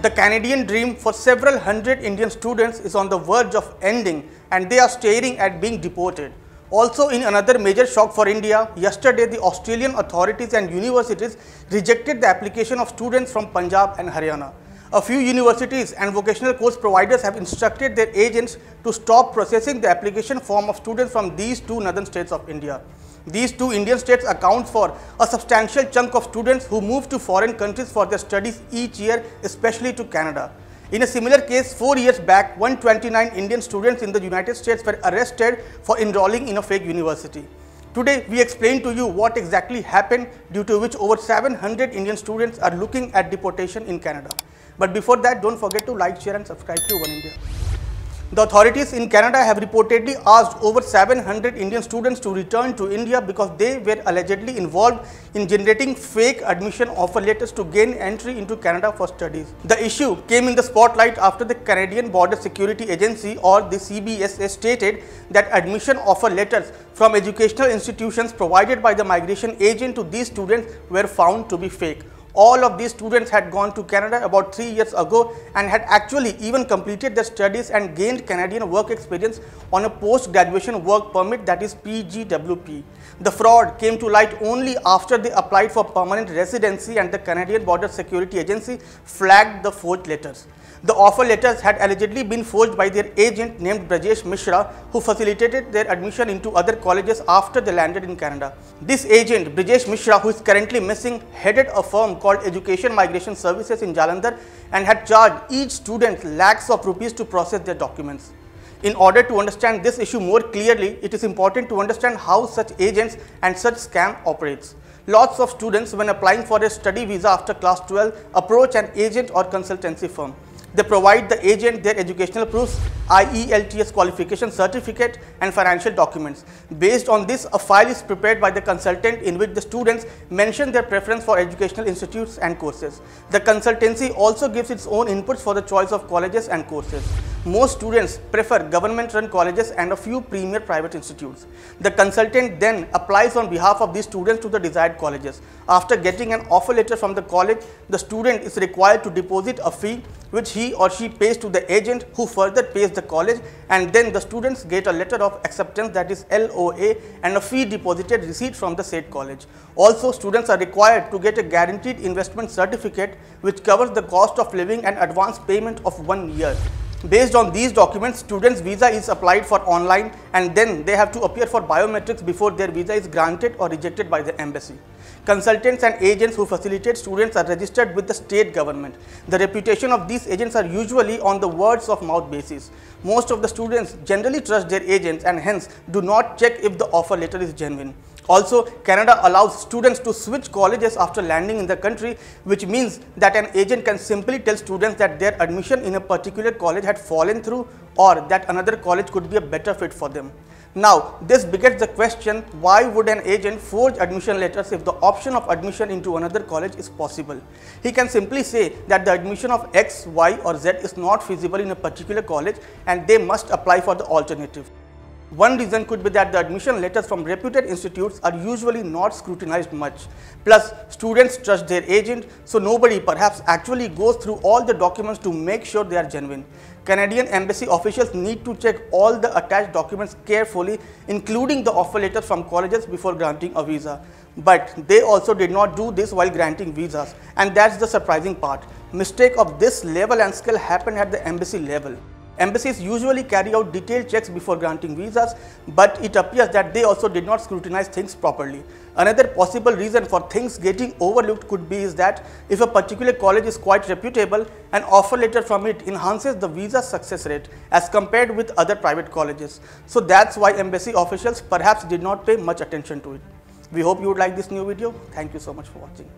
The Canadian dream for several hundred Indian students is on the verge of ending and they are staring at being deported. Also, in another major shock for India, yesterday the Australian authorities and universities rejected the application of students from Punjab and Haryana. A few universities and vocational course providers have instructed their agents to stop processing the application form of students from these two northern states of India. These two Indian states account for a substantial chunk of students who move to foreign countries for their studies each year, especially to Canada. In a similar case, 4 years back, 129 Indian students in the United States were arrested for enrolling in a fake university. Today, we explain to you what exactly happened, due to which over 700 Indian students are looking at deportation in Canada. But before that, don't forget to like, share and subscribe to Oneindia. The authorities in Canada have reportedly asked over 700 Indian students to return to India because they were allegedly involved in generating fake admission offer letters to gain entry into Canada for studies. The issue came in the spotlight after the Canadian Border Security Agency, or the CBSA, stated that admission offer letters from educational institutions provided by the migration agent to these students were found to be fake. All of these students had gone to Canada about 3 years ago and had actually even completed their studies and gained Canadian work experience on a post-graduation work permit, that is PGWP. The fraud came to light only after they applied for permanent residency and the Canadian Border Security Agency flagged the forged letters. The offer letters had allegedly been forged by their agent named Brajesh Mishra, who facilitated their admission into other colleges after they landed in Canada. This agent, Brajesh Mishra, who is currently missing, headed a firm called Education Migration Services in Jalandhar and had charged each student lakhs of rupees to process their documents. In order to understand this issue more clearly, it is important to understand how such agents and such scam operates. Lots of students, when applying for a study visa after class 12, approach an agent or consultancy firm. They provide the agent their educational proofs, IELTS qualification certificate and financial documents. Based on this, a file is prepared by the consultant in which the students mention their preference for educational institutes and courses. The consultancy also gives its own inputs for the choice of colleges and courses. Most students prefer government-run colleges and a few premier private institutes. The consultant then applies on behalf of these students to the desired colleges. After getting an offer letter from the college, the student is required to deposit a fee which he or she pays to the agent, who further pays the college, and then the students get a letter of acceptance, that is LOA, and a fee deposited receipt from the said college. Also, students are required to get a guaranteed investment certificate which covers the cost of living and advance payment of 1 year. Based on these documents, students' visa is applied for online and then they have to appear for biometrics before their visa is granted or rejected by the embassy. Consultants and agents who facilitate students are registered with the state government. The reputation of these agents are usually on the words of mouth basis. Most of the students generally trust their agents and hence do not check if the offer letter is genuine. Also, Canada allows students to switch colleges after landing in the country, which means that an agent can simply tell students that their admission in a particular college had fallen through or that another college could be a better fit for them. Now, this begets the question, why would an agent forge admission letters if the option of admission into another college is possible? He can simply say that the admission of X, Y or Z is not feasible in a particular college and they must apply for the alternative. One reason could be that the admission letters from reputed institutes are usually not scrutinized much. Plus, students trust their agent, so nobody perhaps actually goes through all the documents to make sure they are genuine. Canadian embassy officials need to check all the attached documents carefully, including the offer letters from colleges, before granting a visa. But they also did not do this while granting visas, and that's the surprising part. Mistake of this level and scale happened at the embassy level. Embassies usually carry out detailed checks before granting visas, but it appears that they also did not scrutinize things properly. Another possible reason for things getting overlooked could be is that if a particular college is quite reputable, an offer letter from it enhances the visa success rate as compared with other private colleges. So that's why embassy officials perhaps did not pay much attention to it. We hope you would like this new video. Thank you so much for watching.